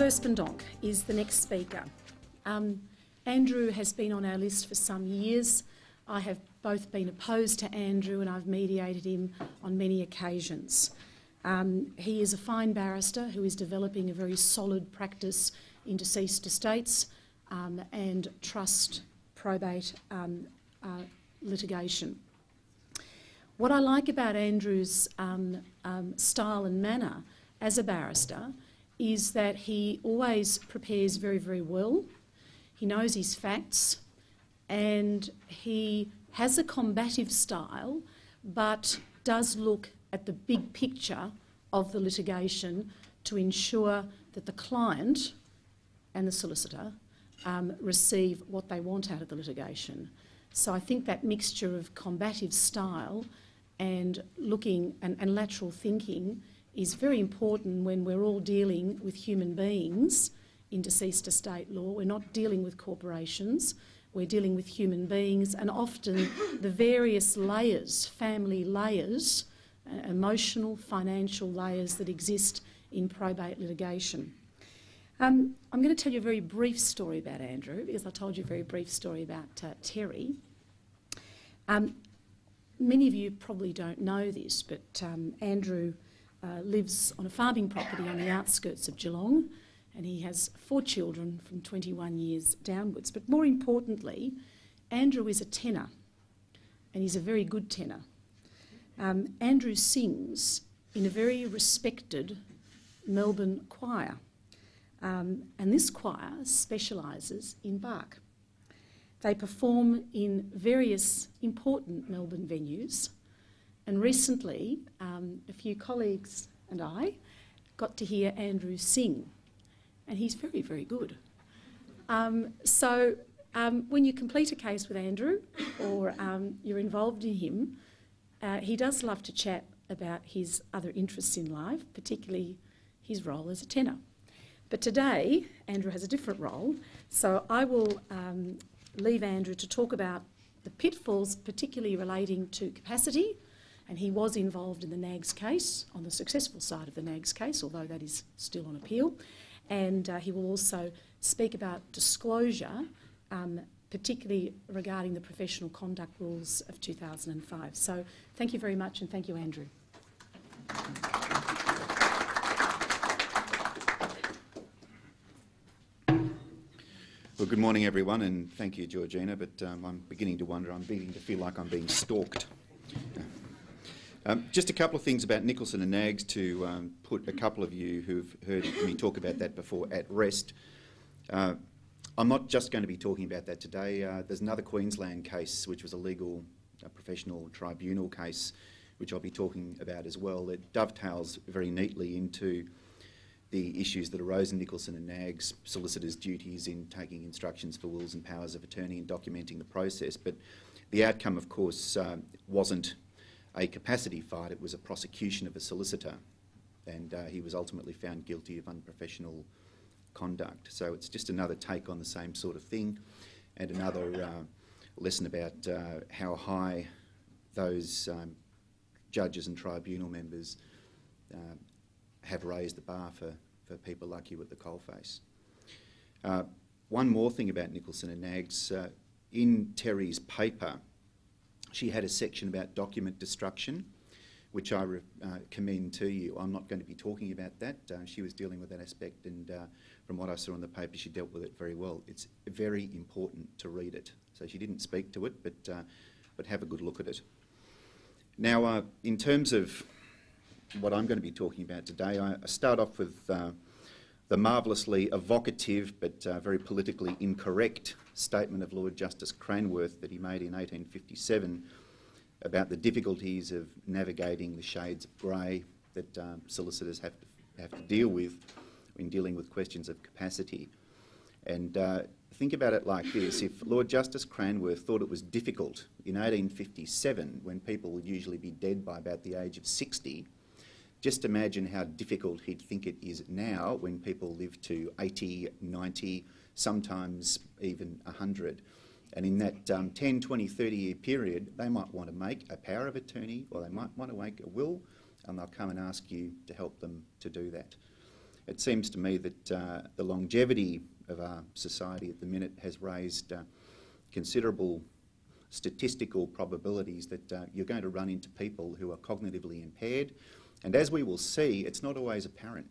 Verspaandonk is the next speaker. Andrew has been on our list for some years. I have both been opposed to Andrew and I've mediated him on many occasions. He is a fine barrister who is developing a very solid practice in deceased estates and trust probate litigation. What I like about Andrew's style and manner as a barrister is that he always prepares very, very well. He knows his facts and he has a combative style but does look at the big picture of the litigation to ensure that the client and the solicitor receive what they want out of the litigation. So I think that mixture of combative style and looking and lateral thinking is very important when we're all dealing with human beings in deceased estate law. We're not dealing with corporations, we're dealing with human beings, and often the various layers, family layers, emotional, financial layers that exist in probate litigation. I'm going to tell you a very brief story about Andrew, because I told you a very brief story about Teri. Many of you probably don't know this, but Andrew lives on a farming property on the outskirts of Geelong, and he has 4 children from 21 years downwards. But more importantly, Andrew is a tenor, and he's a very good tenor. Andrew sings in a very respected Melbourne choir, and this choir specialises in Bach. They perform in various important Melbourne venues, and recently a few colleagues and I got to hear Andrew sing, and he's very, very good. So when you complete a case with Andrew or you're involved in him, he does love to chat about his other interests in life, particularly his role as a tenor. But today, Andrew has a different role, so I will leave Andrew to talk about the pitfalls, particularly relating to capacity, and he was involved in the Nags case, on the successful side of the Nags case, although that is still on appeal, and he will also speak about disclosure, particularly regarding the professional conduct rules of 2005. So thank you very much, and thank you, Andrew. Well, good morning, everyone, and thank you, Georgina, but I'm beginning to wonder, I'm beginning to feel like I'm being stalked. Just a couple of things about Nicholson and Nags to put a couple of you who've heard me talk about that before at rest. I'm not just going to be talking about that today. There's another Queensland case, which was a legal professional tribunal case, which I'll be talking about as well. It dovetails very neatly into the issues that arose in Nicholson and Nags, solicitors' duties in taking instructions for wills and powers of attorney and documenting the process. But the outcome, of course, wasn't a capacity fight, it was a prosecution of a solicitor, and he was ultimately found guilty of unprofessional conduct. So it's just another take on the same sort of thing, and another lesson about how high those judges and tribunal members have raised the bar for people like you at the coalface. One more thing about Nicholson and Nags. In Teri's paper, she had a section about document destruction, which I commend to you. I'm not going to be talking about that. She was dealing with that aspect, and from what I saw in the paper, she dealt with it very well. It's very important to read it. So she didn't speak to it, but have a good look at it. Now, in terms of what I'm going to be talking about today, I start off with the marvellously evocative but very politically incorrect statement of Lord Justice Cranworth that he made in 1857 about the difficulties of navigating the shades of grey that solicitors have to deal with in dealing with questions of capacity. And think about it like this: if Lord Justice Cranworth thought it was difficult in 1857, when people would usually be dead by about the age of 60, just imagine how difficult he'd think it is now when people live to 80, 90, sometimes even 100. And in that 10, 20, 30-year period, they might want to make a power of attorney, or they might want to make a will, and they'll come and ask you to help them to do that. it seems to me that the longevity of our society at the minute has raised considerable statistical probabilities that you're going to run into people who are cognitively impaired, and as we will see, it's not always apparent.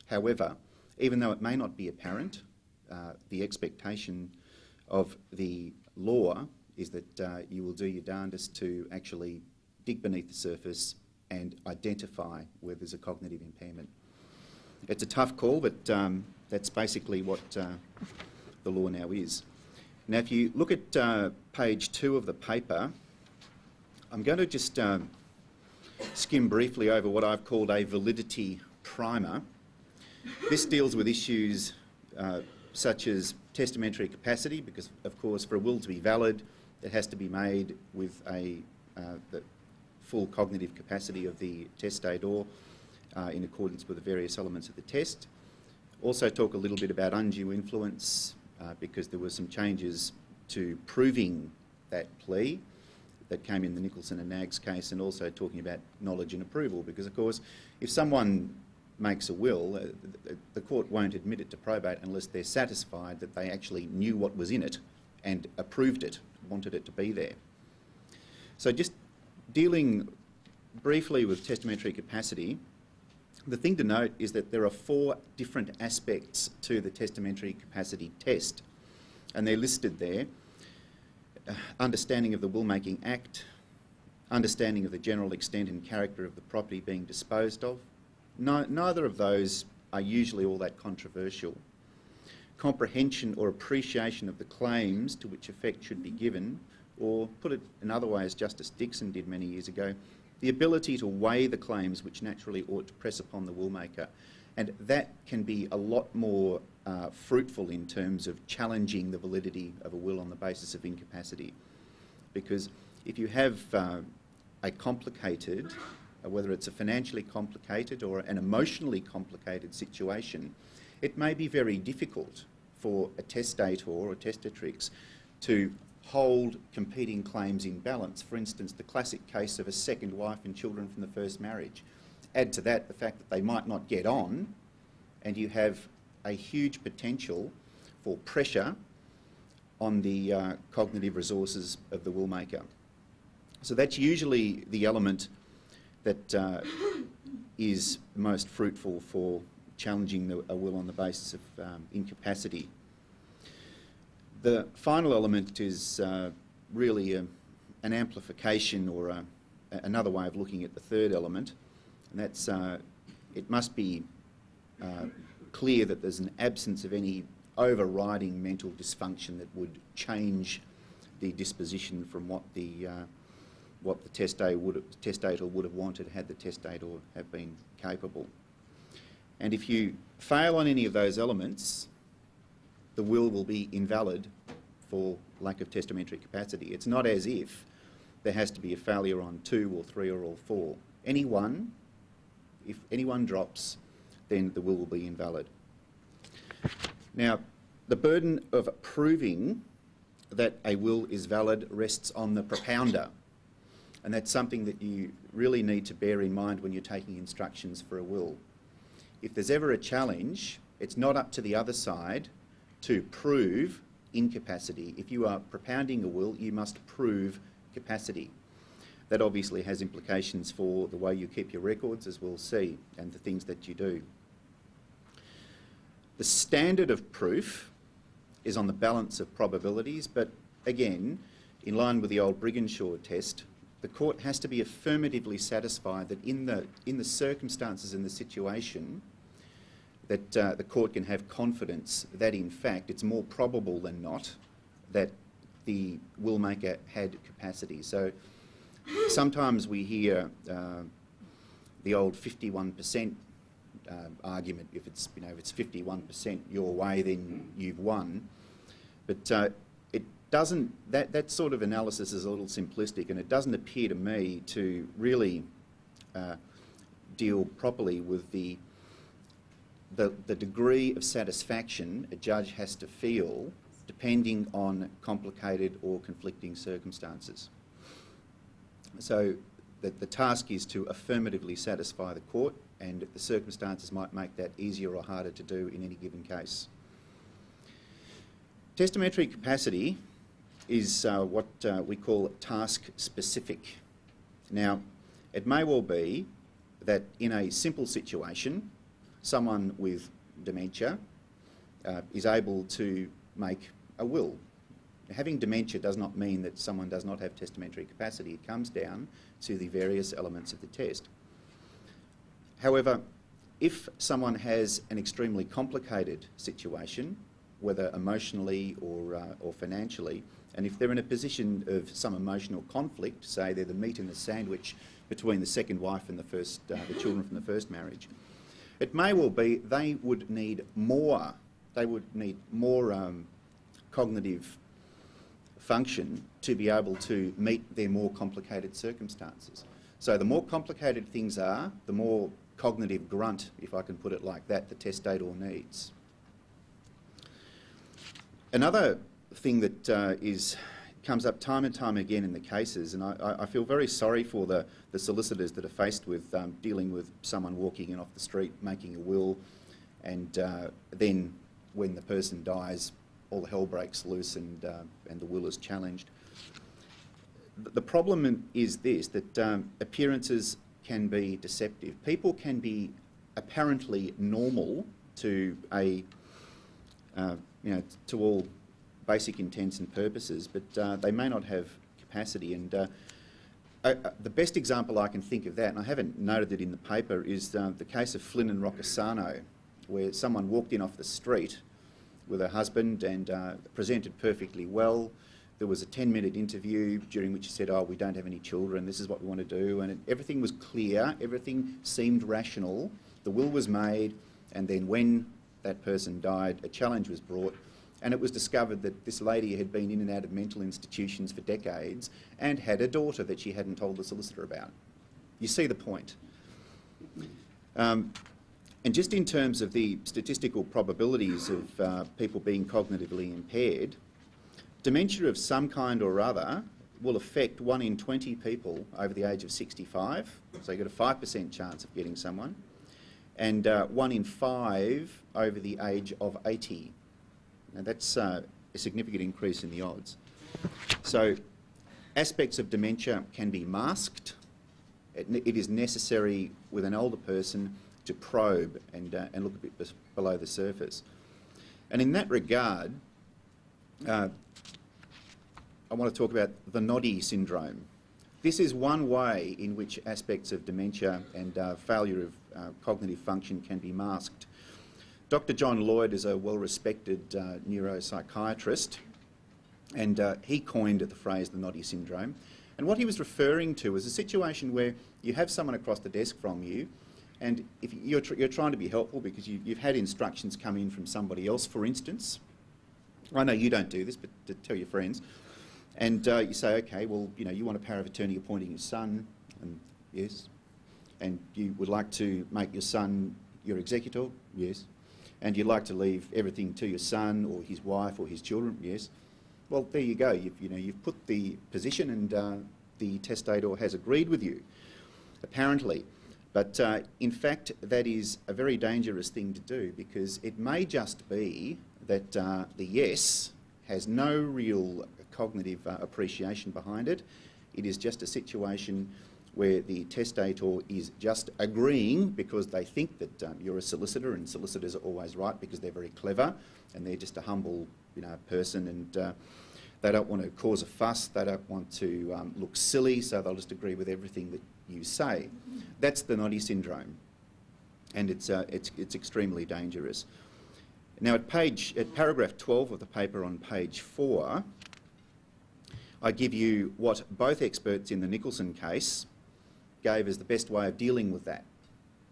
However, even though it may not be apparent, the expectation of the law is that you will do your darndest to actually dig beneath the surface and identify where there's a cognitive impairment. It's a tough call, but that's basically what the law now is. Now, if you look at page 2 of the paper, I'm going to just skim briefly over what I've called a validity primer. This deals with issues such as testamentary capacity, because, of course, for a will to be valid, it has to be made with the full cognitive capacity of the testator in accordance with the various elements of the test. Also talk a little bit about undue influence, because there were some changes to proving that plea that came in the Nicholson and Nags case, and also talking about knowledge and approval, because, of course, if someone makes a will, the court won't admit it to probate unless they're satisfied that they actually knew what was in it and approved it, wanted it to be there. So just dealing briefly with testamentary capacity, the thing to note is that there are 4 different aspects to the testamentary capacity test, and they're listed there. Understanding of the Will-Making Act, understanding of the general extent and character of the property being disposed of. Neither of those are usually all that controversial. Comprehension or appreciation of the claims to which effect should be given, or put it another way, as Justice Dixon did many years ago, the ability to weigh the claims which naturally ought to press upon the willmaker. And that can be a lot more fruitful in terms of challenging the validity of a will on the basis of incapacity. Because if you have a complicated, whether it's a financially complicated or an emotionally complicated situation, it may be very difficult for a testator or testatrix to hold competing claims in balance. For instance, the classic case of a second wife and children from the first marriage. Add to that the fact that they might not get on, and you have a huge potential for pressure on the cognitive resources of the willmaker. So that's usually the element that is most fruitful for challenging a will on the basis of incapacity. The final element is really an amplification, or another way of looking at the third element, and that's it must be clear that there's an absence of any overriding mental dysfunction that would change the disposition from what the testator would have wanted had the testator have been capable. And if you fail on any of those elements, the will be invalid for lack of testamentary capacity. It's not as if there has to be a failure on 2 or 3 or all 4. Any one, if any one drops, then the will be invalid. Now, the burden of proving that a will is valid rests on the propounder, and that's something that you really need to bear in mind when you're taking instructions for a will. If there's ever a challenge, it's not up to the other side to prove incapacity. If you are propounding a will, you must prove capacity. That obviously has implications for the way you keep your records, as we'll see, and the things that you do. The standard of proof is on the balance of probabilities, but again, in line with the old Brigginshaw test, the court has to be affirmatively satisfied that in the circumstances and the situation, that the court can have confidence that in fact it's more probable than not that the willmaker had capacity. So sometimes we hear the old 51% argument. If it's, if it's 51% your way, then you've won. But it doesn't. That sort of analysis is a little simplistic, and it doesn't appear to me to really deal properly with the degree of satisfaction a judge has to feel depending on complicated or conflicting circumstances. So the task is to affirmatively satisfy the court, and the circumstances might make that easier or harder to do in any given case. Testamentary capacity is what we call task-specific. Now, it may well be that in a simple situation, someone with dementia is able to make a will. Having dementia does not mean that someone does not have testamentary capacity. It comes down to the various elements of the test. However, if someone has an extremely complicated situation, whether emotionally or financially, and if they're in a position of some emotional conflict, say they're the meat in the sandwich between the second wife and the children from the first marriage, it may well be they would need more. They would need more cognitive function to be able to meet their more complicated circumstances. So the more complicated things are, the more cognitive grunt, if I can put it like that, the testator needs. Another thing that comes up time and time again in the cases, and I feel very sorry for the solicitors that are faced with dealing with someone walking in off the street, making a will, and then when the person dies, all the hell breaks loose and the will is challenged. The problem is this, that appearances can be deceptive. People can be apparently normal to to all basic intents and purposes, but they may not have capacity. And the best example I can think of that, and I haven't noted it in the paper, is the case of Flynn and Roccasano, where someone walked in off the street with her husband and presented perfectly well. There was a 10-minute interview during which she said, "Oh, we don't have any children, this is what we want to do," and everything was clear, everything seemed rational, the will was made, and then when that person died, a challenge was brought, and it was discovered that this lady had been in and out of mental institutions for decades and had a daughter that she hadn't told the solicitor about. You see the point. And just in terms of the statistical probabilities of people being cognitively impaired, dementia of some kind or other will affect 1 in 20 people over the age of 65, so you've got a 5% chance of getting someone, and 1 in 5 over the age of 80. Now that's a significant increase in the odds. So aspects of dementia can be masked. It is necessary with an older person to probe and look a bit below the surface. And in that regard, I want to talk about the noddy syndrome. This is one way in which aspects of dementia and failure of cognitive function can be masked. Dr. John Lloyd is a well-respected neuropsychiatrist, and he coined the phrase the noddy syndrome. And what he was referring to was a situation where you have someone across the desk from you, and if you're trying to be helpful because you've had instructions come in from somebody else, for instance. I know you don't do this, but to tell your friends. And you say, okay, well, you want a power of attorney appointing your son, and yes. And you would like to make your son your executor, yes. And you'd like to leave everything to your son or his wife or his children, yes. Well, there you go. You've put the position, and the testator has agreed with you, apparently. But in fact, that is a very dangerous thing to do, because it may just be that the yes has no real cognitive appreciation behind it. It is just a situation where the testator is just agreeing because they think that you're a solicitor, and solicitors are always right because they're very clever and they're just a humble person, and they don't want to cause a fuss, they don't want to look silly, so they'll just agree with everything that you say. That's the noddy syndrome, and it's extremely dangerous. Now at paragraph 12 of the paper on page 4, I give you what both experts in the Nicholson case gave as the best way of dealing with that.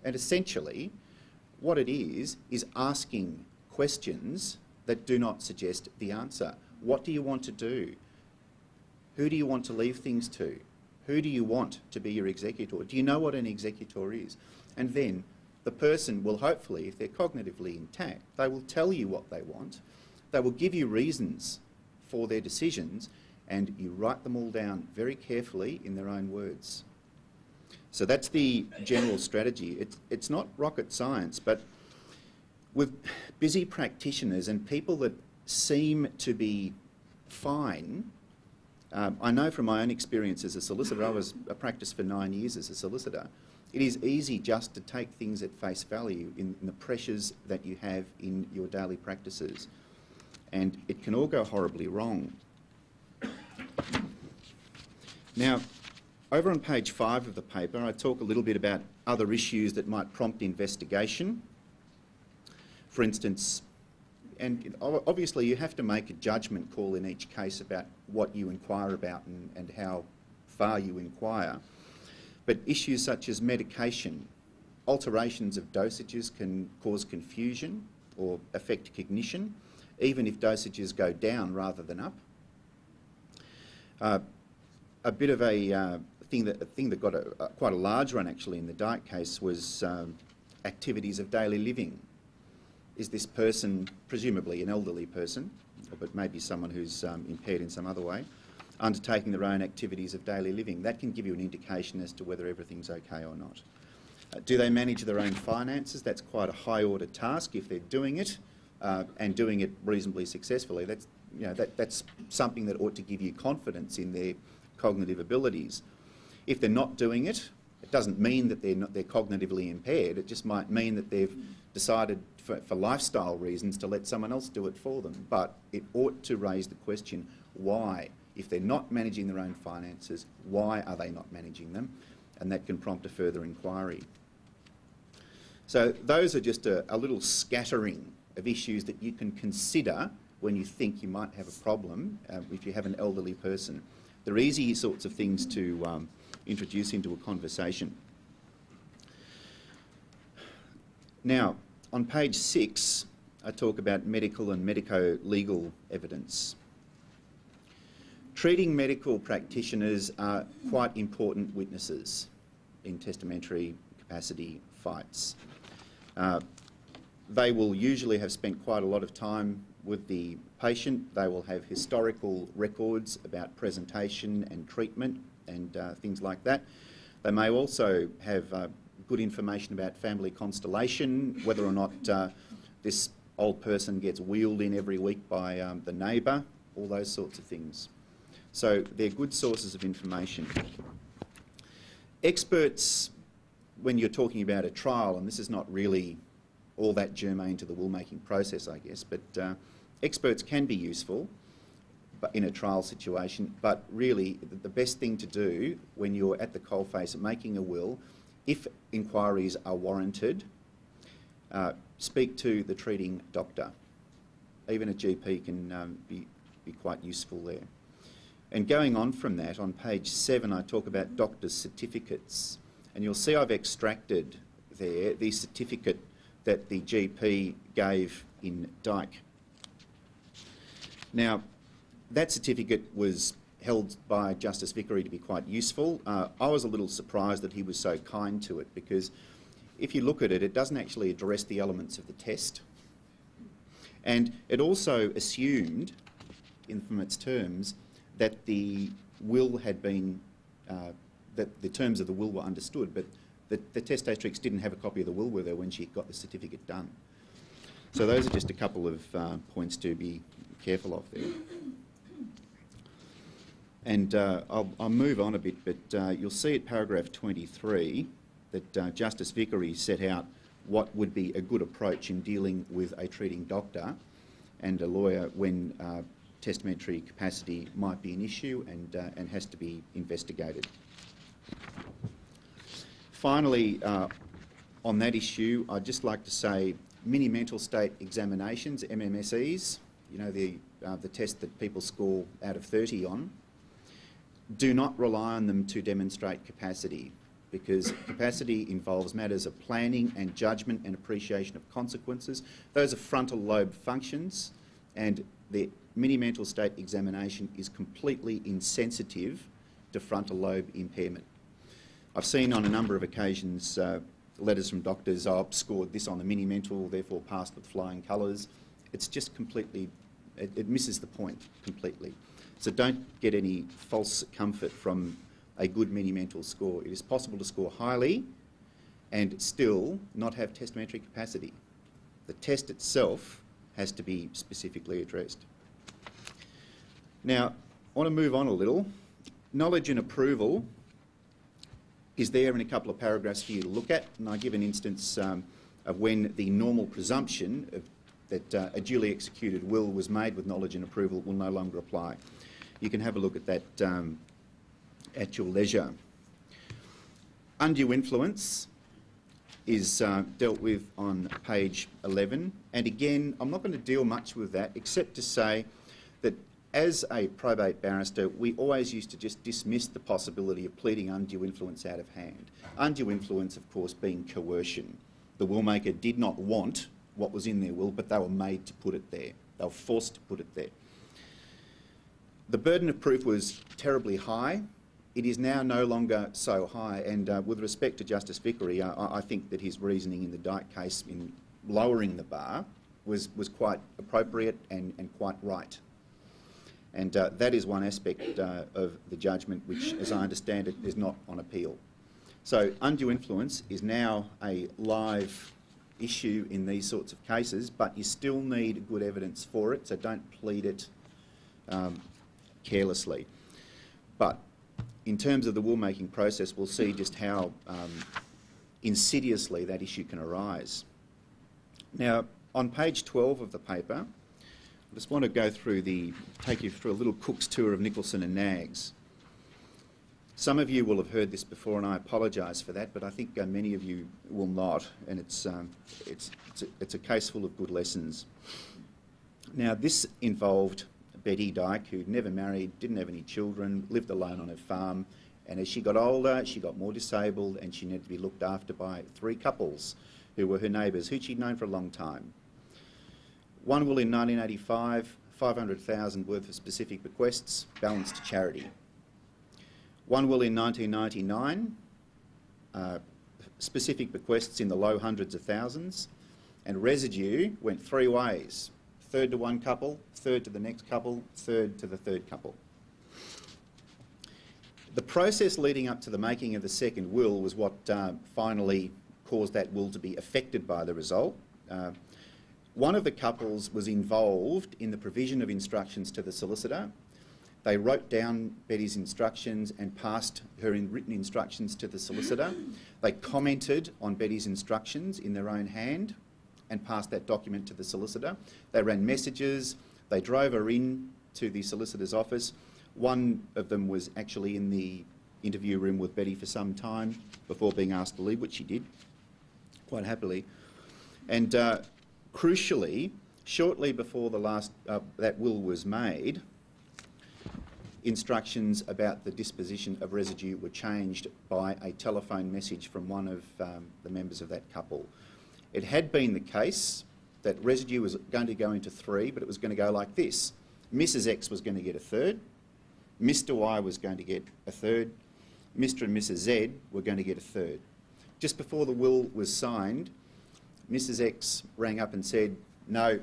And essentially, what it is asking questions that do not suggest the answer. What do you want to do? Who do you want to leave things to? Who do you want to be your executor? Do you know what an executor is? And then the person will hopefully, if they're cognitively intact, they will tell you what they want. They will give you reasons for their decisions, and you write them all down very carefully in their own words. So that's the general strategy. It's not rocket science, but with busy practitioners and people that seem to be fine, I know from my own experience as a solicitor, I practiced for 9 years as a solicitor, it is easy just to take things at face value in the pressures that you have in your daily practices. And it can all go horribly wrong. Now, over on page 5 of the paper, I talk a little bit about other issues that might prompt investigation. For instance, and obviously you have to make a judgment call in each case about what you inquire about and how far you inquire. But issues such as medication, alterations of dosages can cause confusion or affect cognition, even if dosages go down rather than up. A bit of a thing that got quite a large run actually in the Dyke case was activities of daily living. Is this person, presumably an elderly person, but maybe someone who's impaired in some other way, undertaking their own activities of daily living? That can give you an indication as to whether everything's okay or not. Do they manage their own finances? That's quite a high order task if they're doing it and doing it reasonably successfully. That's something that ought to give you confidence in their cognitive abilities. If they're not doing it, it doesn't mean that they're cognitively impaired. It just might mean that they've decided for lifestyle reasons to let someone else do it for them. But it ought to raise the question, why? If they're not managing their own finances, why are they not managing them? And that can prompt a further inquiry. So those are just a little scattering of issues that you can consider when you think you might have a problem if you have an elderly person. They're easy sorts of things to introduce into a conversation. Now, on page 6, I talk about medical and medico-legal evidence. Treating medical practitioners are quite important witnesses in testamentary capacity fights. They will usually have spent quite a lot of time with the patient. They will have historical records about presentation and treatment and things like that. They may also have good information about family constellation, whether or not this old person gets wheeled in every week by the neighbour, all those sorts of things. So they're good sources of information. Experts, when you're talking about a trial, and this is not really all that germane to the will-making process, I guess, but experts can be useful in a trial situation, but really the best thing to do when you're at the coalface making a will, if inquiries are warranted, speak to the treating doctor. Even a GP can be quite useful there. And going on from that, on page 7, I talk about doctors' certificates. And you'll see I've extracted there the certificate that the GP gave in Dyke. Now, that certificate was held by Justice Vickery to be quite useful. I was a little surprised that he was so kind to it, because if you look at it, it doesn't actually address the elements of the test. And it also assumed, from its terms, that the will had been, that the terms of the will were understood, but the testatrix didn't have a copy of the will with her when she got the certificate done. So those are just a couple of points to be careful of there. And I'll move on a bit, but you'll see at paragraph 23 that Justice Vickery set out what would be a good approach in dealing with a treating doctor and a lawyer when testamentary capacity might be an issue and has to be investigated. Finally, on that issue, I'd just like to say mini mental state examinations, MMSEs, you know, the test that people score out of 30 on, do not rely on them to demonstrate capacity, because capacity involves matters of planning and judgment and appreciation of consequences. Those are frontal lobe functions, and the mini mental state examination is completely insensitive to frontal lobe impairment. I've seen on a number of occasions letters from doctors, I've scored this on the mini mental, therefore passed with flying colours. It's just completely, it misses the point completely. So don't get any false comfort from a good mini-mental score. It is possible to score highly and still not have testamentary capacity. The test itself has to be specifically addressed. Now, I want to move on a little. Knowledge and approval is there in a couple of paragraphs for you to look at, and I give an instance of when the normal presumption that a duly executed will was made with knowledge and approval will no longer apply. You can have a look at that at your leisure. Undue influence is dealt with on page 11, and again, I'm not going to deal much with that except to say that as a probate barrister, we always used to just dismiss the possibility of pleading undue influence out of hand. Undue influence, of course, being coercion. The will maker did not want what was in their will, but they were made to put it there. They were forced to put it there. The burden of proof was terribly high. It is now no longer so high, and with respect to Justice Vickery, I think that his reasoning in the Dyke case in lowering the bar was quite appropriate and quite right. And that is one aspect of the judgment which, as I understand it, is not on appeal. So undue influence is now a live issue in these sorts of cases, but you still need good evidence for it, so don't plead it carelessly. But in terms of the will-making process, we'll see just how insidiously that issue can arise. Now, on page 12 of the paper, I just want to take you through a little cook's tour of Nicholson and Nags. Some of you will have heard this before, and I apologise for that, but I think many of you will not, and it's a case full of good lessons. Now, this involved Betty Dyke, who'd never married, didn't have any children, lived alone on her farm, and as she got older, she got more disabled, and she needed to be looked after by 3 couples who were her neighbours, who she'd known for a long time. One will in 1985, $500,000 worth of specific bequests, balanced to charity. One will in 1999, specific bequests in the low hundreds of thousands, and residue went 3 ways. 1/3 to one couple, 1/3 to the next couple, 1/3 to the third couple. The process leading up to the making of the second will was what finally caused that will to be affected by the result. One of the couples was involved in the provision of instructions to the solicitor. They wrote down Betty's instructions and passed her written instructions to the solicitor. They commented on Betty's instructions in their own hand and passed that document to the solicitor. They ran messages. They drove her in to the solicitor's office. One of them was actually in the interview room with Betty for some time before being asked to leave, which she did, quite happily. And crucially, shortly before the last that will was made, instructions about the disposition of residue were changed by a telephone message from one of the members of that couple. It had been the case that residue was going to go into 3, but it was going to go like this. Mrs X was going to get 1/3, Mr Y was going to get 1/3, Mr and Mrs Z were going to get 1/3. Just before the will was signed, Mrs X rang up and said, no,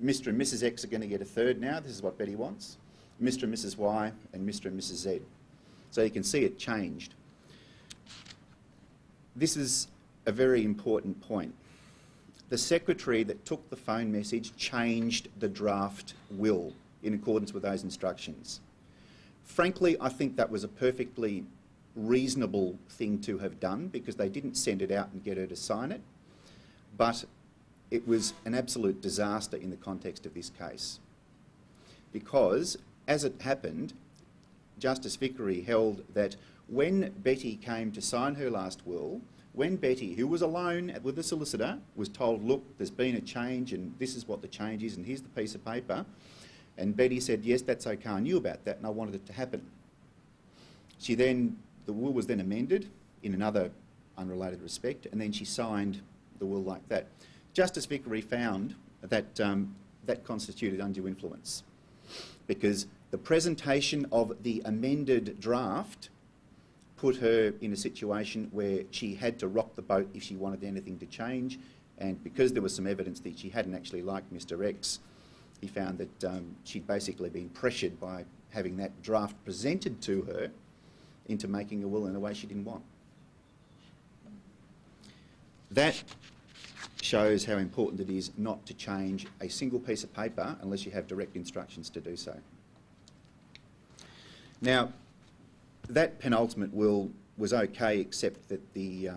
Mr and Mrs X are going to get 1/3 now, this is what Betty wants. Mr and Mrs Y and Mr and Mrs Z. So you can see it changed. This is a very important point. The secretary that took the phone message changed the draft will in accordance with those instructions. Frankly, I think that was a perfectly reasonable thing to have done because they didn't send it out and get her to sign it, but it was an absolute disaster in the context of this case. Because, as it happened, Justice Vickery held that when Betty came to sign her last will, when Betty, who was alone with the solicitor, was told, look, there's been a change and this is what the change is and here's the piece of paper, and Betty said, yes, that's okay, I knew about that and I wanted it to happen. The will was then amended in another unrelated respect, and then she signed the will like that. Justice Vickery found that that constituted undue influence because the presentation of the amended draft put her in a situation where she had to rock the boat if she wanted anything to change, and because there was some evidence that she hadn't actually liked Mr X, he found that she'd basically been pressured by having that draft presented to her into making a will in a way she didn't want. That shows how important it is not to change a single piece of paper unless you have direct instructions to do so. Now, that penultimate will was okay, except that the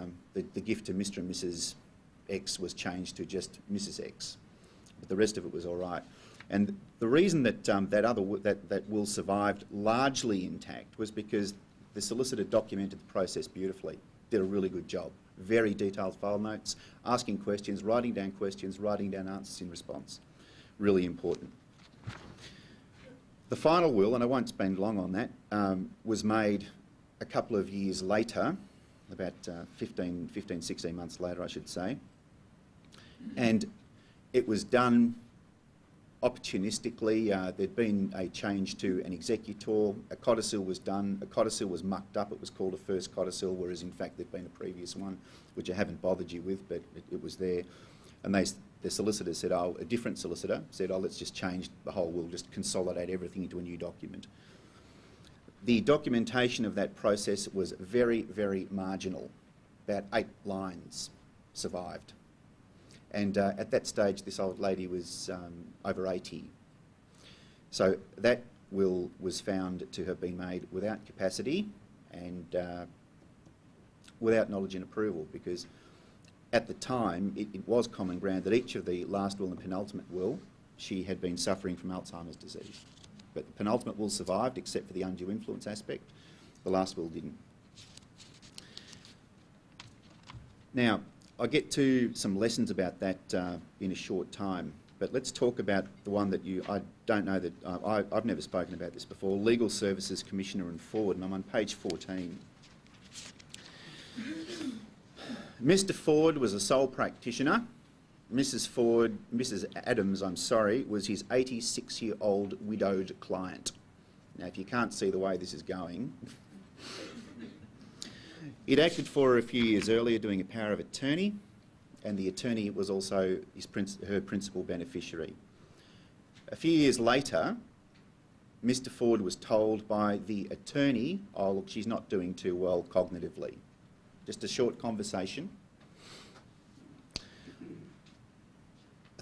gift to Mr. and Mrs. X was changed to just Mrs. X, but the rest of it was all right. And the reason that that will survived largely intact was because the solicitor documented the process beautifully, did a really good job. Very detailed file notes, asking questions, writing down answers in response. Really important. The final will, and I won't spend long on that, was made a couple of years later, about 15, 16 months later, I should say. And it was done opportunistically. There'd been a change to an executor. A codicil was done. A codicil was mucked up. It was called a first codicil, whereas in fact there'd been a previous one, which I haven't bothered you with, but it was there. And the solicitor said, a different solicitor said, let's just change the whole will, just consolidate everything into a new document. The documentation of that process was very, very marginal. About 8 lines survived. And at that stage, this old lady was over 80. So that will was found to have been made without capacity and without knowledge and approval, because at the time, it was common ground that each of the last will and penultimate will, she had been suffering from Alzheimer's disease. But the penultimate will survived, except for the undue influence aspect. The last will didn't. Now, I'll get to some lessons about that in a short time, but let's talk about the one that I don't know that, I've never spoken about this before, Legal Services Commissioner and Ford, and I'm on page 14. Mr. Ford was a sole practitioner. Mrs. Adams, was his 86-year-old widowed client. Now, if you can't see the way this is going, he'd acted for her a few years earlier doing a power of attorney, and the attorney was also her principal beneficiary. A few years later, Mr. Ford was told by the attorney, look, she's not doing too well cognitively. Just a short conversation.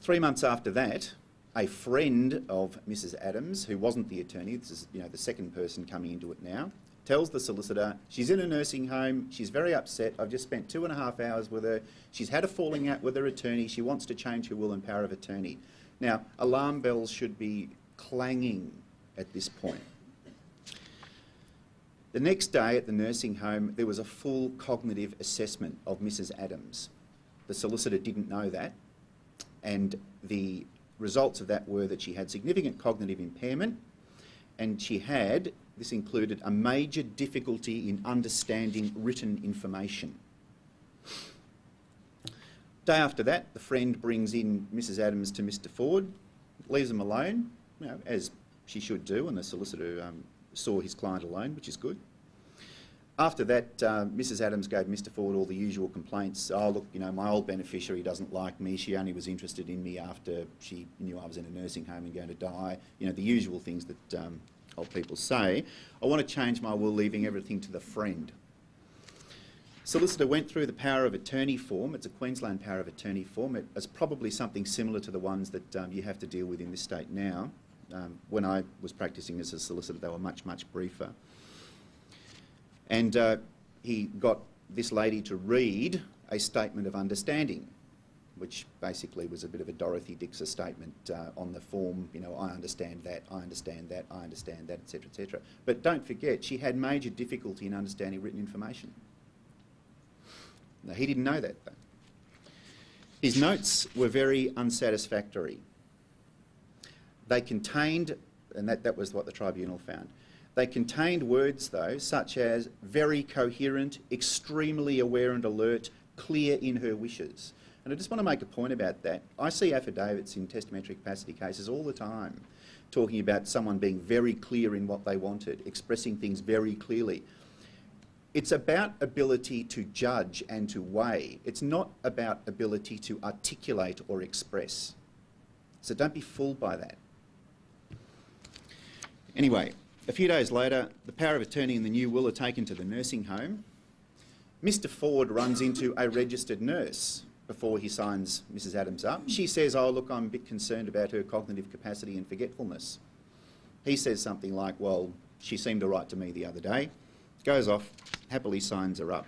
3 months after that, a friend of Mrs. Adams, who wasn't the attorney, this is the second person coming into it now, tells the solicitor she's in a nursing home, she's very upset, I've just spent 2.5 hours with her, she's had a falling out with her attorney, she wants to change her will and power of attorney. Now, alarm bells should be clanging at this point. The next day at the nursing home, there was a full cognitive assessment of Mrs. Adams. The solicitor didn't know that, and the results of that were that she had significant cognitive impairment, and this included a major difficulty in understanding written information. Day after that, the friend brings in Mrs. Adams to Mr. Ford, leaves them alone, as she should do, and the solicitor saw his client alone, which is good. After that, Mrs. Adams gave Mr. Ford all the usual complaints. Look, my old beneficiary doesn't like me. She only was interested in me after she knew I was in a nursing home and going to die. The usual things that old people say. I want to change my will, leaving everything to the friend. Solicitor went through the power of attorney form. It's a Queensland power of attorney form. It's probably something similar to the ones that you have to deal with in this state now. When I was practising as a solicitor, they were much, much briefer. And he got this lady to read a statement of understanding, which basically was a bit of a Dorothy Dixon statement on the form, I understand that, I understand that, I understand that, etc., etc. But don't forget, she had major difficulty in understanding written information. Now, he didn't know that, though. His notes were very unsatisfactory. They contained, and that was what the tribunal found, they contained words, though, such as very coherent, extremely aware and alert, clear in her wishes. And I just want to make a point about that. I see affidavits in testamentary capacity cases all the time talking about someone being very clear in what they wanted, expressing things very clearly. It's about ability to judge and to weigh. It's not about ability to articulate or express. So don't be fooled by that. Anyway, A few days later, the power of attorney and the new will are taken to the nursing home. Mr. Ford runs into a registered nurse before he signs Mrs. Adams up. She says, "Oh, look, I'm a bit concerned about her cognitive capacity and forgetfulness." He says something like, "Well, she seemed all right to me the other day." Goes off, happily signs her up.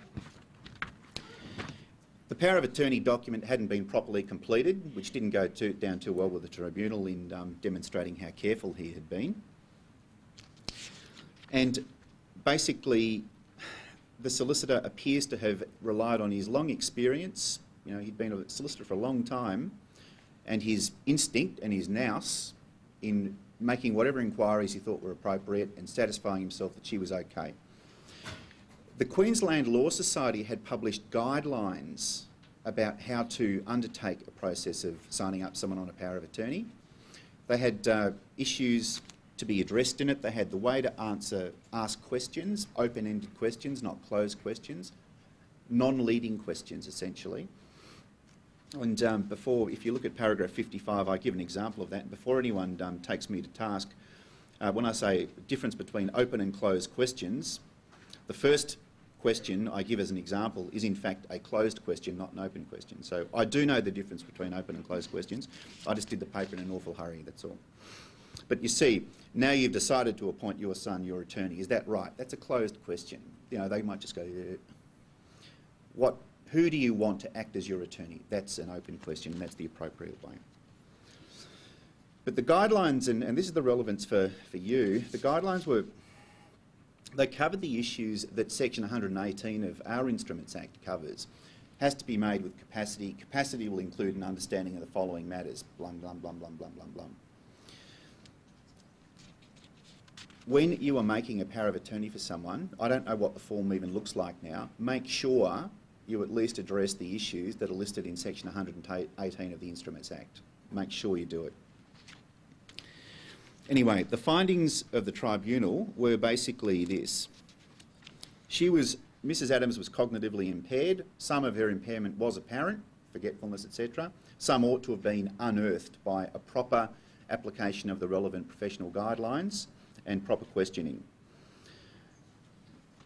The power of attorney document hadn't been properly completed, which didn't go down too well with the tribunal in demonstrating how careful he had been. And basically, the solicitor appears to have relied on his long experience. You know, he'd been a solicitor for a long time, and his instinct and his nous in making whatever inquiries he thought were appropriate and satisfying himself that she was okay. The Queensland Law Society had published guidelines about how to undertake a process of signing up someone on a power of attorney. They had issues to be addressed in it. They had the way to ask questions, open-ended questions, not closed questions, non-leading questions essentially. And if you look at paragraph 55, I give an example of that. Before anyone takes me to task, when I say difference between open and closed questions, the first question I give as an example is in fact a closed question, not an open question. So I do know the difference between open and closed questions. I just did the paper in an awful hurry, that's all. But you see, now you've decided to appoint your son your attorney. Is that right? That's a closed question. You know, they might just go, yeah. Who do you want to act as your attorney? That's an open question, and that's the appropriate way. But the guidelines, and this is the relevance for you, the guidelines they covered the issues that Section 118 of our Instruments Act covers. Has to be made with capacity. Capacity will include an understanding of the following matters, blum, blum, blum, blum, blum, blum, blum. When you are making a power of attorney for someone, I don't know what the form even looks like now, make sure you at least address the issues that are listed in Section 118 of the Instruments Act. Make sure you do it. Anyway, the findings of the tribunal were basically this. Mrs. Adams was cognitively impaired. Some of her impairment was apparent, forgetfulness, etc. Some ought to have been unearthed by a proper application of the relevant professional guidelines and proper questioning.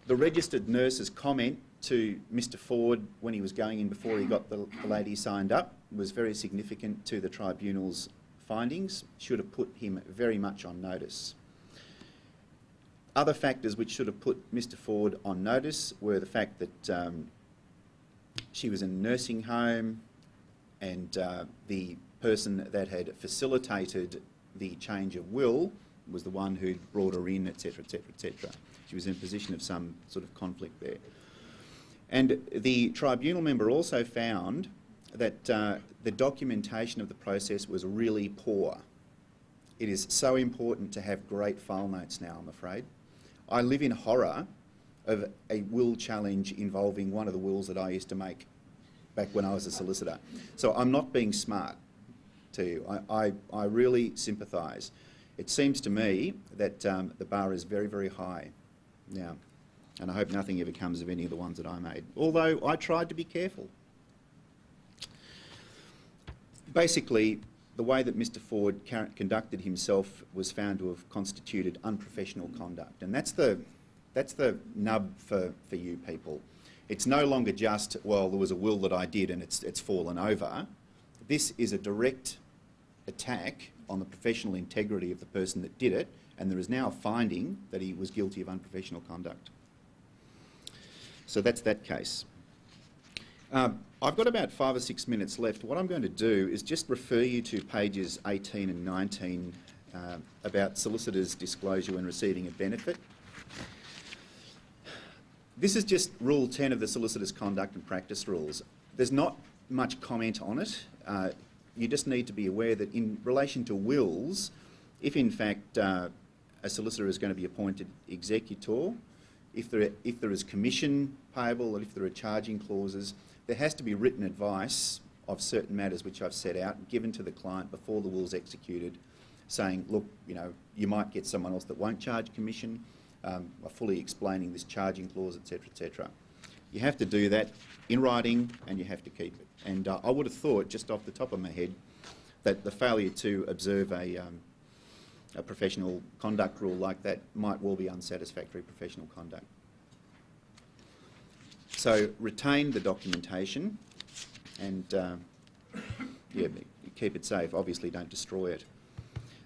The registered nurse's comment to Mr. Ford when he was going in before he got the lady signed up was very significant to the tribunal's findings, should have put him very much on notice. Other factors which should have put Mr. Ford on notice were the fact that she was in a nursing home and the person that had facilitated the change of will was the one who'd brought her in, etc., etc., etc. She was in a position of some sort of conflict there. And the tribunal member also found that the documentation of the process was really poor. It is so important to have great file notes now, I'm afraid. I live in horror of a will challenge involving one of the wills that I used to make back when I was a solicitor. So I'm not being smart to you. I really sympathise. It seems to me that the bar is very, very high now, and I hope nothing ever comes of any of the ones that I made, although I tried to be careful. Basically, the way that Mr. Ford conducted himself was found to have constituted unprofessional conduct, and that's the nub for you people. It's no longer just, well, there was a will that I did and it's fallen over. This is a direct attack on the professional integrity of the person that did it, and there is now a finding that he was guilty of unprofessional conduct. So that's that case. I've got about 5 or 6 minutes left. What I'm going to do is just refer you to pages 18 and 19 about solicitors' disclosure when receiving a benefit. This is just Rule 10 of the Solicitor's Conduct and Practice Rules. There's not much comment on it. You just need to be aware that in relation to wills, if in fact a solicitor is going to be appointed executor, if there is commission payable or if there are charging clauses, there has to be written advice of certain matters which I've set out given to the client before the will's executed, saying, look, you know, you might get someone else that won't charge commission, fully explaining this charging clause, etc., etc. You have to do that in writing and you have to keep it. And I would have thought, just off the top of my head, that the failure to observe a a professional conduct rule like that might well be unsatisfactory professional conduct. So retain the documentation and yeah, keep it safe. Obviously don't destroy it.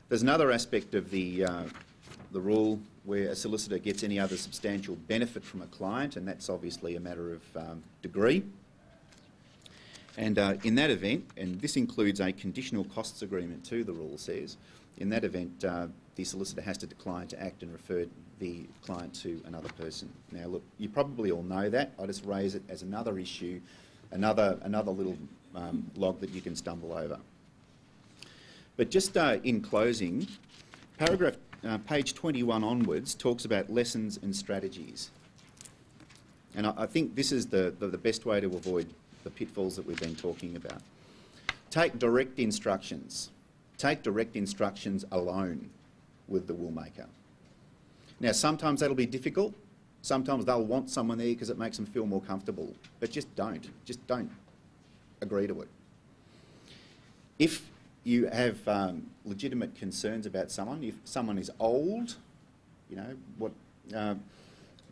There's another aspect of the rule where a solicitor gets any other substantial benefit from a client, and that's obviously a matter of degree. And in that event, and this includes a conditional costs agreement too, the rule says, in that event the solicitor has to decline to act and refer the client to another person. Now look, you probably all know that. I just raise it as another issue, another little log that you can stumble over. But just in closing, paragraph page 21 onwards talks about lessons and strategies. And I think this is the best way to avoid the pitfalls that we've been talking about. Take direct instructions. Take direct instructions alone with the will maker. Now, sometimes that'll be difficult. Sometimes they'll want someone there because it makes them feel more comfortable. But just don't agree to it. If you have legitimate concerns about someone, if someone is old, you know,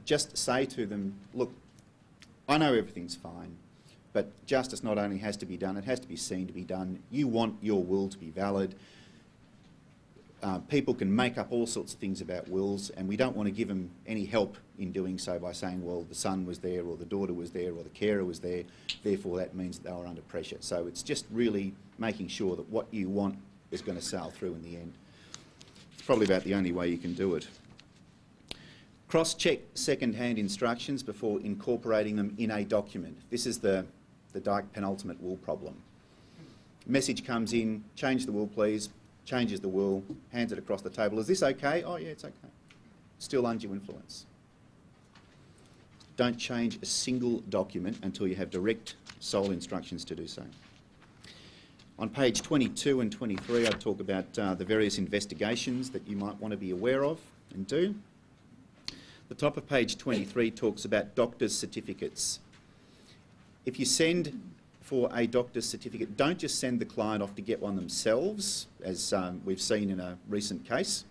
just say to them, look, I know everything's fine, but justice not only has to be done, it has to be seen to be done. You want your will to be valid. People can make up all sorts of things about wills, and we don't want to give them any help in doing so by saying, well, the son was there, or the daughter was there, or the carer was there, therefore that means that they were under pressure. So it's just really making sure that what you want is going to sail through in the end. It's probably about the only way you can do it. Cross-check second-hand instructions before incorporating them in a document. This is the Dyke penultimate will problem. Message comes in, change the will please, changes the will, hands it across the table. Is this okay? Oh yeah, it's okay. Still undue influence. Don't change a single document until you have direct sole instructions to do so. On page 22 and 23 I talk about the various investigations that you might want to be aware of and do. The top of page 23 talks about doctor's certificates. If you send for a doctor's certificate, don't just send the client off to get one themselves, as we've seen in a recent case.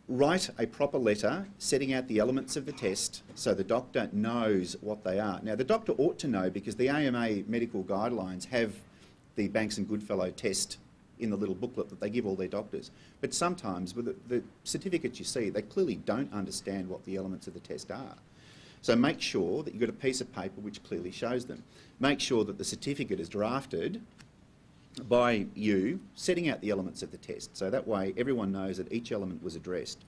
Write a proper letter setting out the elements of the test so the doctor knows what they are. Now, the doctor ought to know because the AMA medical guidelines have the Banks and Goodfellow test in the little booklet that they give all their doctors. But sometimes with the certificates you see, they clearly don't understand what the elements of the test are. So make sure that you've got a piece of paper which clearly shows them. Make sure that the certificate is drafted by you, setting out the elements of the test. So that way everyone knows that each element was addressed.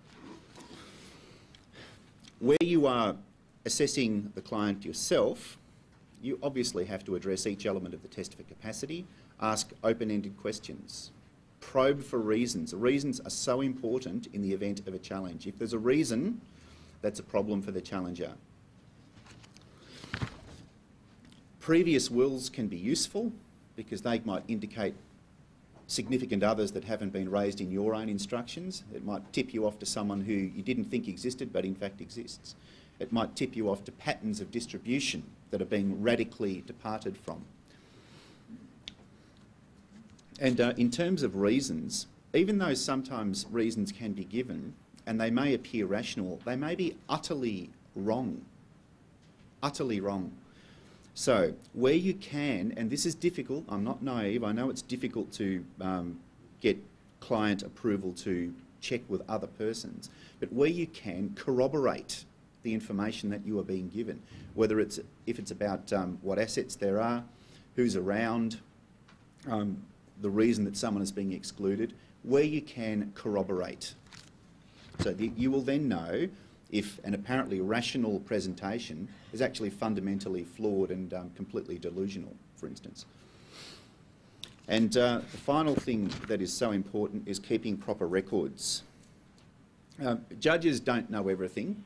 Where you are assessing the client yourself, you obviously have to address each element of the test for capacity, ask open-ended questions, probe for reasons. Reasons are so important in the event of a challenge. If there's a reason, that's a problem for the challenger. Previous wills can be useful because they might indicate significant others that haven't been raised in your own instructions. It might tip you off to someone who you didn't think existed but in fact exists. It might tip you off to patterns of distribution that are being radically departed from. And in terms of reasons, even though sometimes reasons can be given and they may appear rational, they may be utterly wrong. Utterly wrong. So, where you can, and this is difficult, I'm not naive, I know it's difficult to get client approval to check with other persons, but where you can, corroborate the information that you are being given, whether it's, if it's about what assets there are, who's around, the reason that someone is being excluded, where you can corroborate. So you will then know if an apparently rational presentation is actually fundamentally flawed and completely delusional, for instance. And the final thing that is so important is keeping proper records. Judges don't know everything.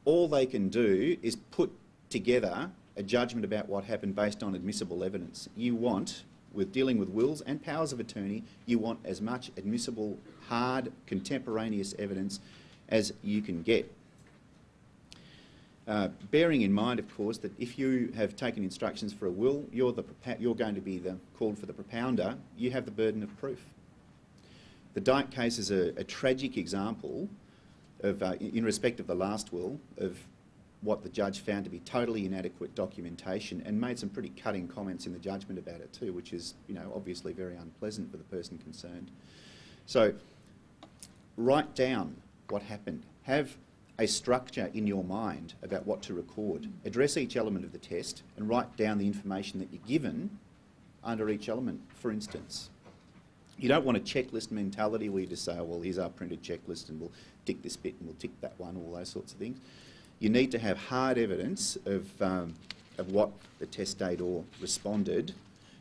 All they can do is put together a judgment about what happened based on admissible evidence. You want, with dealing with wills and powers of attorney, you want as much admissible, hard, contemporaneous evidence as you can get. Bearing in mind, of course, that if you have taken instructions for a will, you're going to be called for the propounder, you have the burden of proof. The Dyke case is a tragic example of, in respect of the last will, of what the judge found to be totally inadequate documentation, and made some pretty cutting comments in the judgment about it too, which is, you know, obviously very unpleasant for the person concerned. So write down what happened. Have a structure in your mind about what to record. Address each element of the test and write down the information that you're given under each element, for instance. You don't want a checklist mentality where you just say, oh, well, here's our printed checklist and we'll tick this bit and we'll tick that one, all those sorts of things. You need to have hard evidence of what the testator responded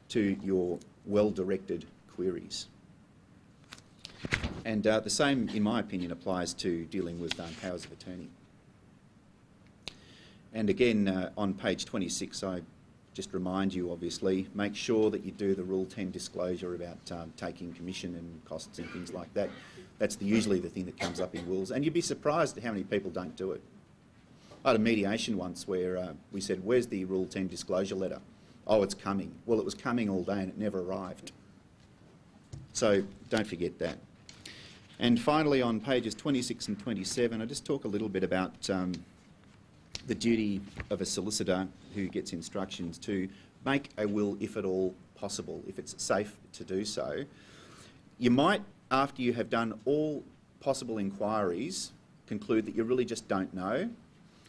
to your well-directed queries. And the same, in my opinion, applies to dealing with powers of attorney. And again, on page 26, I just remind you, obviously, make sure that you do the Rule 10 disclosure about taking commission and costs and things like that. That's usually the thing that comes up in wills. And you'd be surprised at how many people don't do it. I had a mediation once where we said, where's the Rule 10 disclosure letter? Oh, it's coming. Well, it was coming all day and it never arrived. So don't forget that. And finally, on pages 26 and 27, I just talk a little bit about the duty of a solicitor who gets instructions to make a will if at all possible, if it's safe to do so. You might, after you have done all possible inquiries, conclude that you really just don't know.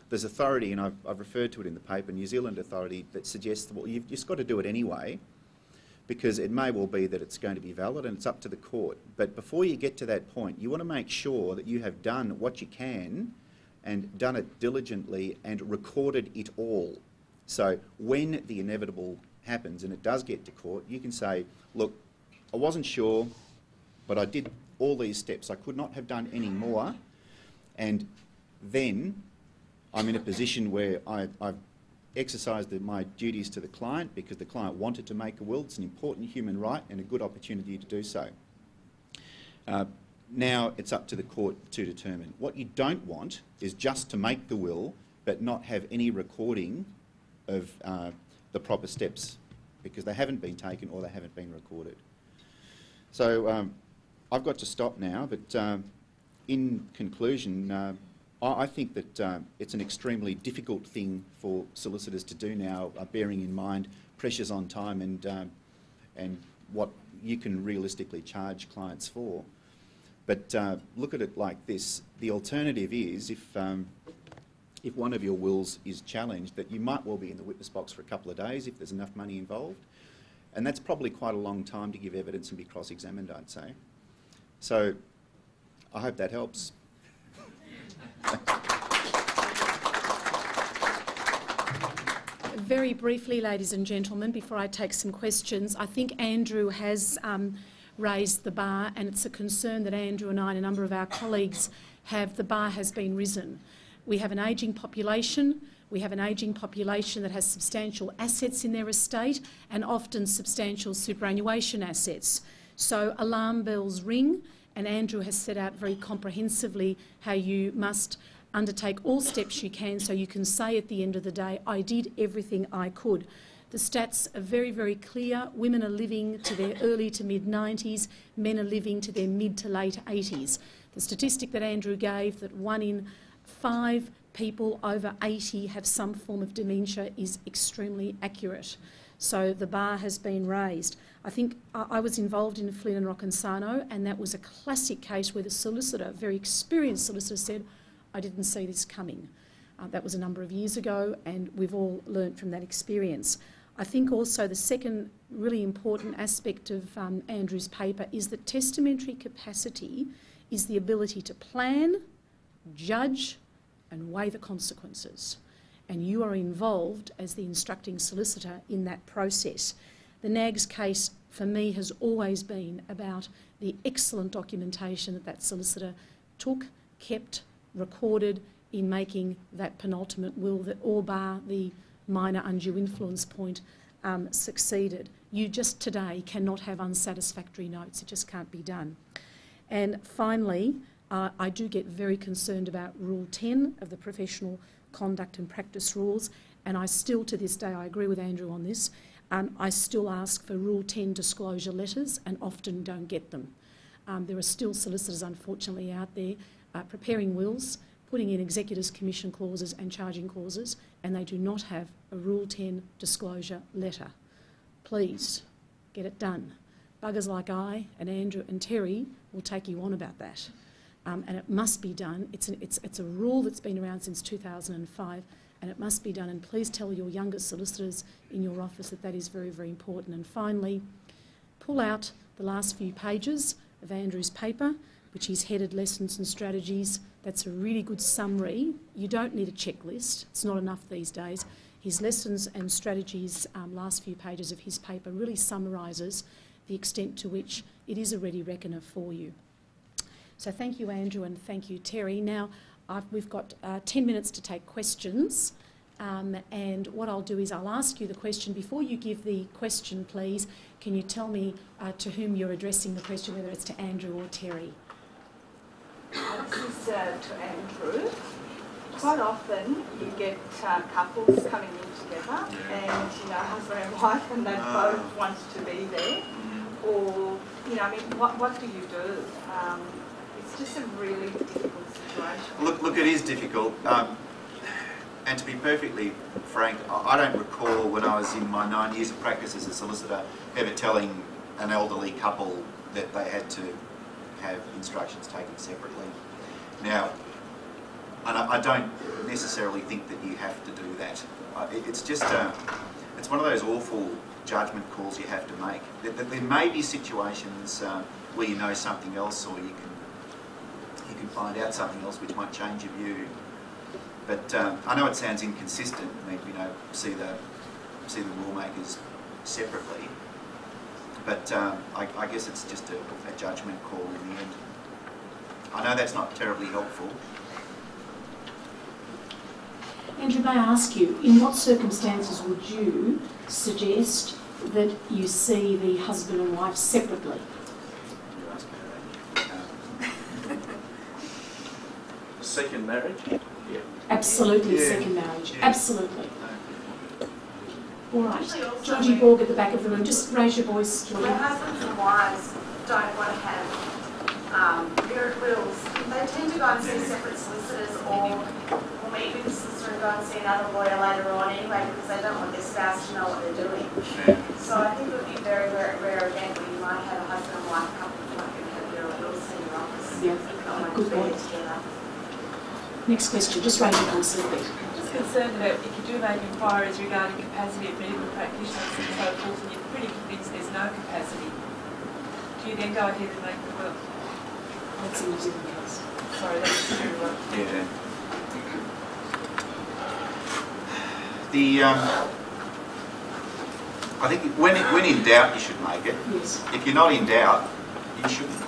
There's authority, and I've referred to it in the paper, New Zealand authority, that suggests that, well, you've just got to do it anyway, because it may well be that it's going to be valid and it's up to the court. But before you get to that point, you want to make sure that you have done what you can and done it diligently and recorded it all. So when the inevitable happens and it does get to court, you can say, look, I wasn't sure, but I did all these steps. I could not have done any more. And then I'm in a position where I've exercised my duties to the client because the client wanted to make a will. It's an important human right and a good opportunity to do so. Now it's up to the court to determine. What you don't want is just to make the will but not have any recording of the proper steps because they haven't been taken or they haven't been recorded. So I've got to stop now, but in conclusion, I think that it's an extremely difficult thing for solicitors to do now, bearing in mind pressures on time and what you can realistically charge clients for. But look at it like this. The alternative is if one of your wills is challenged, that you might well be in the witness box for a couple of days if there's enough money involved. And that's probably quite a long time to give evidence and be cross-examined, I'd say. So I hope that helps. Very briefly, ladies and gentlemen, before I take some questions, I think Andrew has raised the bar, and it's a concern that Andrew and I and a number of our colleagues have. The bar has been risen. We have an ageing population. We have an ageing population that has substantial assets in their estate and often substantial superannuation assets. So alarm bells ring, and Andrew has set out very comprehensively how you must undertake all steps you can so you can say at the end of the day, I did everything I could. The stats are very, very clear. Women are living to their early to mid-90s. Men are living to their mid to late 80s. The statistic that Andrew gave, that 1 in 5 people over 80 have some form of dementia, is extremely accurate. So the bar has been raised. I think I was involved in Flynn and Konstantinou, and that was a classic case where the solicitor, very experienced solicitor, said, I didn't see this coming. That was a number of years ago, and we've all learnt from that experience. I think also the second really important aspect of Andrew's paper is that testamentary capacity is the ability to plan, judge and weigh the consequences. And you are involved as the instructing solicitor in that process. The Nags case for me has always been about the excellent documentation that that solicitor took, kept, recorded in making that penultimate will that, all bar the minor undue influence point, succeeded. You just today cannot have unsatisfactory notes. It just can't be done. And finally, I do get very concerned about Rule 10 of the Professional Conduct and Practice Rules, and I still, to this day, I agree with Andrew on this, I still ask for Rule 10 disclosure letters and often don't get them. There are still solicitors, unfortunately, out there preparing wills, putting in executors' commission clauses and charging clauses, and they do not have a Rule 10 disclosure letter. Please, get it done. Buggers like I and Andrew and Teri will take you on about that. And it must be done. It's a rule that's been around since 2005, and it must be done. And please tell your younger solicitors in your office that that is very, very important. And finally, pull out the last few pages of Andrew's paper, which he's headed Lessons and Strategies. That's a really good summary. You don't need a checklist. It's not enough these days. His Lessons and Strategies, last few pages of his paper really summarises the extent to which it is a ready reckoner for you. So thank you, Andrew, and thank you, Teri. Now, we've got 10 minutes to take questions, and what I'll do is I'll ask you the question. Before you give the question, please, can you tell me to whom you're addressing the question, whether it's to Andrew or Teri? This is to Andrew. Quite often you get couples coming in together and, husband and wife, and they both want to be there. Or, what do you do? It's just a really difficult situation. Look, it is difficult. And to be perfectly frank, I don't recall when I was in my 9 years of practice as a solicitor ever telling an elderly couple that they had to have instructions taken separately. Now, and I don't necessarily think that you have to do that. It's just, it's one of those awful judgment calls you have to make. There may be situations where you know something else, or you can find out something else which might change your view. But I know it sounds inconsistent. I mean, see the rulemakers separately. But I guess it's just a judgment call in the end. I know that's not terribly helpful. Andrew, may I ask you, in what circumstances would you suggest that you see the husband and wife separately? You're asking me that. Second marriage? Yeah. Absolutely, Yeah. second marriage. Yeah. Absolutely. All right. Georgie Borg at the back of the room. Just raise your voice, Georgie. When husbands and wives don't want to have mirrored wills, they tend to go and see separate solicitors or meet with the solicitor and go and see another lawyer later on anyway, because they don't want their spouse to know what they're doing. So I think it would be a very rare event where you might have a husband and wife couple who might have mirrored wills in your office. Yeah, good point. Next question. Just raise your voice a little bit. Just concerned about if you do make inquiries regarding capacity of medical practitioners and so forth, and you're pretty convinced there's no capacity, do you then go ahead and make the will? That's in New Zealand case. Sorry, that's true. Yeah. I think when in doubt, you should make it. Yes. If you're not in doubt, you shouldn't.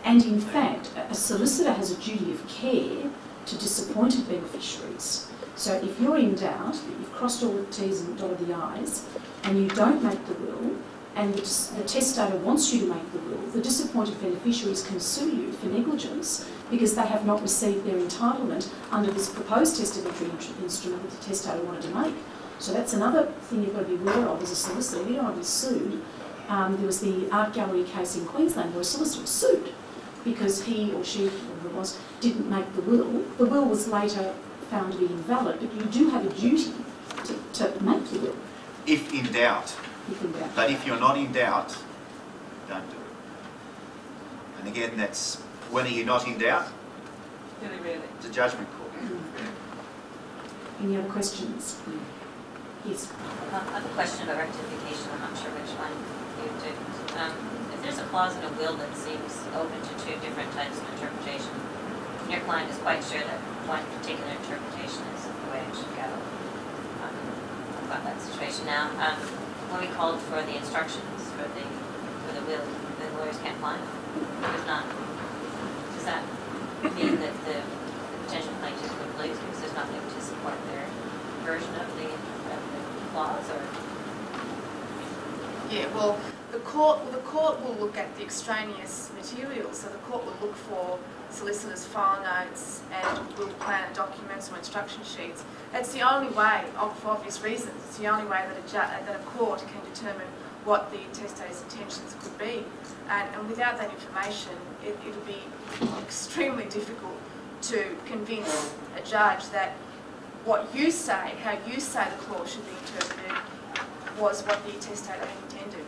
And in fact, a solicitor has a duty of care to disappointed beneficiaries. So if you're in doubt, that you've crossed all the T's and dotted the I's, and you don't make the will, and the testator wants you to make the will, the disappointed beneficiaries can sue you for negligence because they have not received their entitlement under this proposed testamentary instrument that the testator wanted to make. So that's another thing you've got to be aware of as a solicitor. You don't want to be sued. There was the art gallery case in Queensland where a solicitor was sued because he or she, whoever it was, didn't make the will. The will was later found to be invalid, but you do have a duty to make the will. If in doubt. If in doubt. But if you're not in doubt, don't do it. And again, that's when are you not in doubt? Really, really. It's a judgment call. Any other questions? Yes. I have a question about rectification. I'm not sure which one you do. If there's a clause in a will that seems open to two different types of interpretation, your client is quite sure that one particular interpretation is the way it should go. I've got that situation now. When we called for the instructions for the will, the lawyers can't find them. There's not. Does that mean that the potential plaintiff would lose because there's nothing to support their version of the clause, or? Yeah, well, the court will look at the extraneous material, so the court would look for solicitors' file notes and will plan documents or instruction sheets. It's the only way, for obvious reasons, it's the only way that a court can determine what the intestate's intentions could be. And without that information, it'll be extremely difficult to convince a judge that what you say, how you say the clause should be interpreted, was what the intestate intended.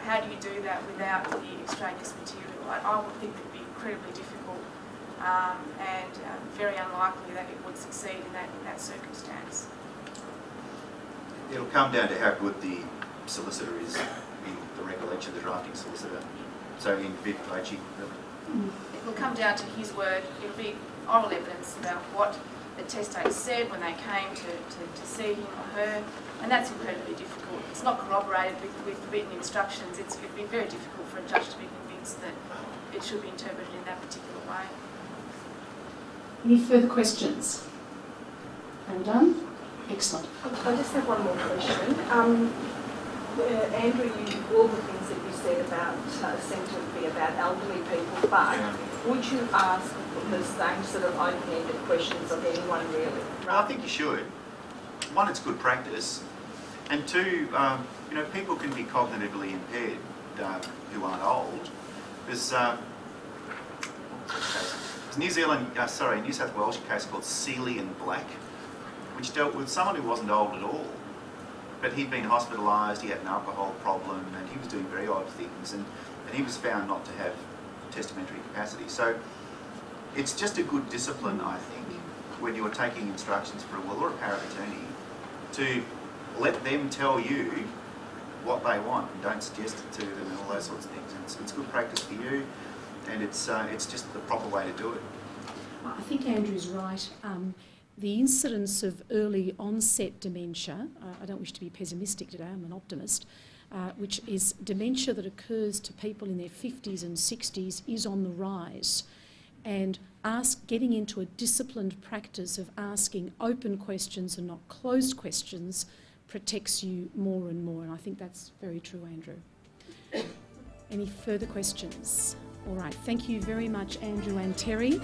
How do you do that without the extraneous material? I would think it would be incredibly difficult and very unlikely that it would succeed in that circumstance. It'll come down to how good the solicitor is in the recollection, the drafting solicitor. So in Viv Pachi, It will come down to his word. It'll be oral evidence about what the testate said when they came to see him or her, and that's incredibly difficult. It's not corroborated with written instructions. It'd be very difficult for a judge to be convinced that it should be interpreted in that particular way. Any further questions? All done? Excellent. I just have one more question. Andrew, all the things that you said about seem to be about elderly people, but would you ask the same sort of open-ended questions of anyone really? well, I think you should. One, it's good practice, and two, people can be cognitively impaired who aren't old. There's New South Wales case called Seeley and Black, which dealt with someone who wasn't old at all, but he'd been hospitalised, he had an alcohol problem, and he was doing very odd things, and he was found not to have testamentary capacity. So it's just a good discipline, I think, when you're taking instructions for a will or a power of attorney, to let them tell you what they want and don't suggest it to them and all those sorts of things. It's good practice for you, and it's just the proper way to do it. I think Andrew's right. The incidence of early onset dementia, I don't wish to be pessimistic today, I'm an optimist, which is dementia that occurs to people in their 50s and 60s, is on the rise. And getting into a disciplined practice of asking open questions and not closed questions protects you more and more, and I think that's very true, Andrew. Any further questions? All right, thank you very much, Andrew and Teri.